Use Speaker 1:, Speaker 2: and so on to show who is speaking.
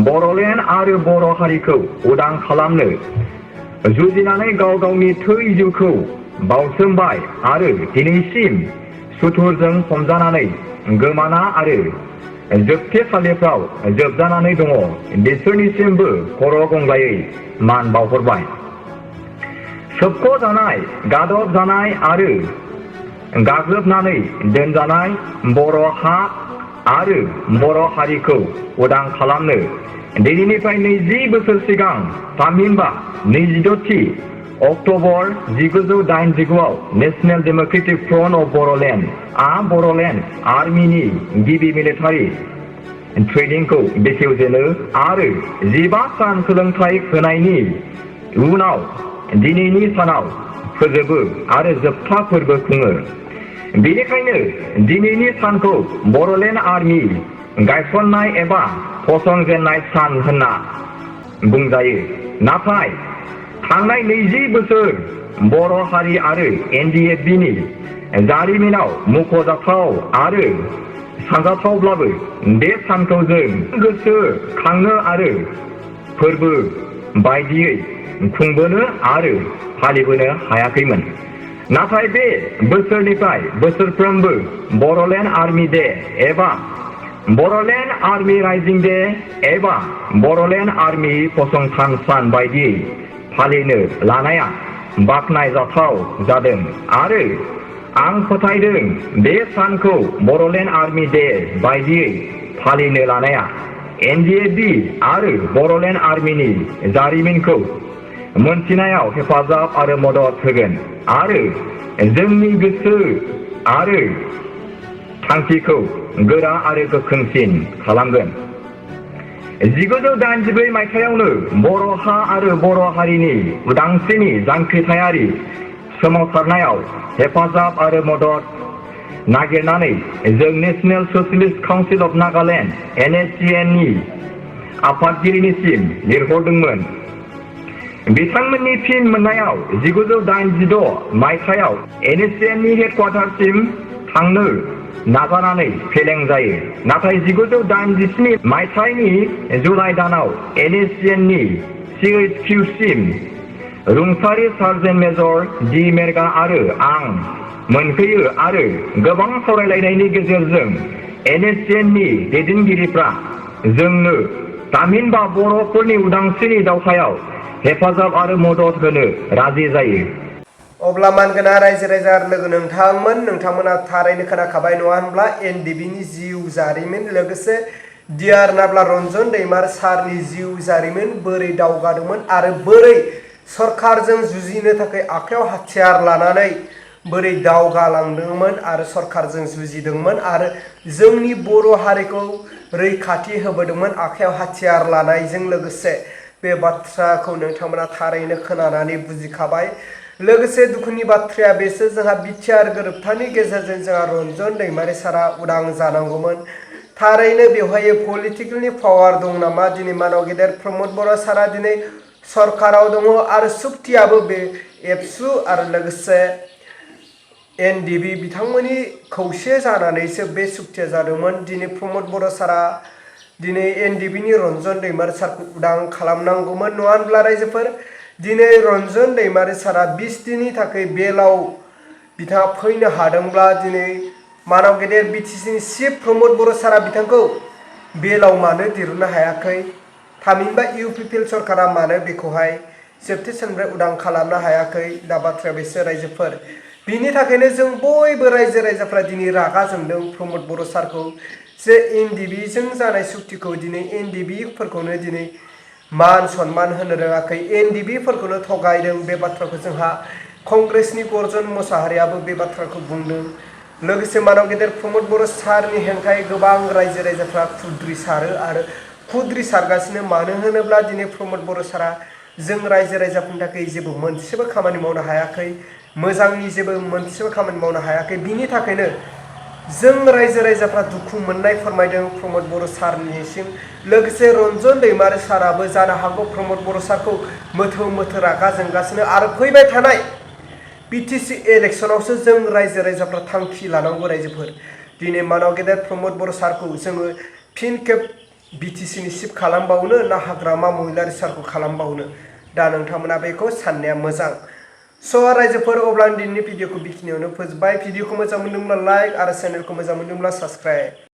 Speaker 1: बर'लेण्ड आरो बर' हारिखौ उदां खालामनो जुजिनानै गाव गावनि थै जिउखौ बावसोमबाय आरो दिनैसिम सुथुरजों हमजानानै गोमाना आरो जोबथेसालिफ्राव जोबजानानै दङ बिसोरनिसिमबो खर' गंग्लायै मान बावहरबाय। सोबख'जानाय, गादब जानाय आरो गाग्लोबनानै दोनजानाय बर' हा आरो बर' हारिखौ उदां खालामनो दिनैनिफ्राय 20 बोसोर सिगां थामहिनबा 26थि अक्ट'बर 1989आव National Democratic Front of Bodoland Bodoland आर्मिनि गिबि मिलिटारि ट्रेनिंखौ बेखेवजेनो आरो 15 सान सोलोंथाइ होनायनि उनाव दिनैनि सानाव फोजोबो आरो जोबथा फोरबो खुङो। बेनिखायनो दिनैनि सानखौ बर'लेण्ड आर्मि गायसननाय एबा फसंजेननाय सान होनना बुंजायो। नाथाय थांनाय 20 बोसोर बर' हारि आरो NDFBनि जारिमिनाव मुंख'जाथाव आरो सानजाथावब्लाबो बे सानखौ जों गोसो खांनो आरो फोरबो बायदियै खुंबोनो आरो फालिबोनो हायाखैमोन। नाथाय बे बोसोरनिफ्राय बोसोरफ्रोमबो बर'लेण्ड आर्मि डे एबा बर'लेण्ड आर्मि राइजिं डे एबा बर'लेण्ड आर्मि फसंथान सान बायदियै फालिनो लानाया बाख्नायजाथाव जादों आरो आं फोथायदों बे सानखौ बर'लेण्ड आर्मि डे बायदियै फालिनो लानाया NDFB आरो बर'लेण्ड आर्मिनि जारिमिनखौ मोनथिनायाव हेफाजाब आरो मदद होगोन आरो जोंनि गोसो आरो थांखिखौ गोरा आरो गोख्रोंसिन खालामगोन। 1984 मायथाइयावनो बर' हा आरो बर' हारिनि उदांस्रिनि जांख्रिथायारि सोमावसारनायाव हेफाजाब आरो मदद नागिरनानै जों नेशनेल ससियलिस्ट काउन्सिल अफ नागालेण्ड NSCNनि आफादगिरिनिसिम लिरहरदोंमोन। बिथांमोननि फिन मोननायाव 1986 मायथाइयाव NSCNनि हेडक्वार्टारसिम थांनो नाजानानै फेलें जायो। नाथाय 1987 मायथाइनि जुलाइ दानाव NSCNनि CHQसिम रुंसारि सार्जेन्ट मेजर D मेरगा आरो आं मोनफैयो आरो गोबां सावरायलायनायनि गेजेरजों NSCNनि दैदेनगिरिफ्रा जोंनो थामहिनबा बर'फोरनि उदांस्रिनि दावहायाव हेफाजाब आरो मदद होनो राजि जायो।
Speaker 2: अब्ला मानगोनां रायजो राजा लोगो नोंथांमोना थारैनो खोनाखाबाय नङा होनब्ला NDBनि जिउ जारिमिन लोगोसे डियार नाब्ला रन्जन दैमार सारनि जिउ जारिमिन बोरै दावगादोंमोन आरो बोरै सरकारजों जुजिनो थाखाय आखायाव हाथियार लानानै बोरै दावगालांदोंमोन आरो सरकारजों जुजिदोंमोन आरो जोंनि बर' हारिखौ रैखाथि होबोदोंमोन आखायाव हाथियार लानायजों लोगोसे बे बाथ्राखौ नोंथांमोना थारैनो खोनानानै बुजिखाबाय। लोगोसे दुखुनि बाथ्राया बेसो जोंहा बिटिआर गोरोबथानि गेजेरजों जोंहा रन्जन दैमारि सारा उदां जानांगौमोन। थारैनो बेवहाय पलिटिकेलनि पावार दं नामा? दिनै मानाव गेदेर प्रमद बर' सारा दिनै सरकाराव दङ आरो सुक्तियाबो बे एबसु आरो लोगोसे NDB बिथांमोननि खौसे जानानैसो बे सुक्तिया जादोंमोन। दिनै प्रमद बर' सारा दिनै NDBनि रन्जन दैमारि सारखौ उदां खालामनांगौमोन नङा होनब्ला रायजोफोर? दिनै रन्जन दैमारि सारा 20 दिननि थाखाय बेलाव बिथाङा फैनो हादोंब्ला दिनै मानाव गेदेर BTCनि चिफ प्रमद बर' सारा बिथांखौ बेलाव मानो दिरुननो हायाखै? थामहिनबा UPPL सरकारा मानो बेखौहाय जोबथेसालिनिफ्राय उदां खालामनो हायाखै? दा बाथ्राया बेसो रायजोफोर। बिनि थाखायनो जों बयबो रायजो राजाफ्रा दिनै रागा जोंदों प्रमद बर' सारखौ जे NDBजों जानाय सुक्तिखौ दिनै NDBफोरखौनो दिनै मान सन्मान होनो रोङाखै, NDBफोरखौनो थगायदों। बे बाथ्राखौ जोंहा कंग्रेसनि गर्जन मोसाहारियाबो बे बाथ्राखौ बुंदों। लोगोसे मानाव गेदेर प्रमद बर' सारनि हेंथायै गोबां रायजो राजाफ्रा खुद्रि सारो आरो खुद्रि सारगासिनो। मानो होनोब्ला दिनै प्रमद बर' सारा जों रायजो राजाफोरनि थाखाय जेबो मोनसेबो खामानि मावनो हायाखै, मोजांनि जेबो मोनसेबो खामानि मावनो हायाखै। बिनि थाखायनो जों रायजो राजाफ्रा दुखु मोननाय फोरमायदों प्रमद बर' सारनिसिम। लोगोसे रन्जन दैमारि साराबो जानो हागौ प्रमद बर' सारखौ मोथो मोथो रागा जोंगासिनो आरो फैबाय थानाय BTC इलेक्सनावसो जों रायजो राजाफ्रा थांखि लानांगौ रायजोफोर। दिनै मानाव गेदेर प्रमद बर' सारखौ जोङो फिन खेब BTC नि सिफ खालामबावनो ना हाग्रामा महिलारि सारखौ खालामबावनो दा नोंथांमोना बेखौ साननाया मोजां स' रायजोफोर अब्ला दिनैनि भिडिअखौ बेखिनियावनो फोजोबबाय भिडिअखौ मोजां मोनदोंब्ला लाइक आरो चेनेलखौ मोजां मोनदोंब्ला साबस्क्राइब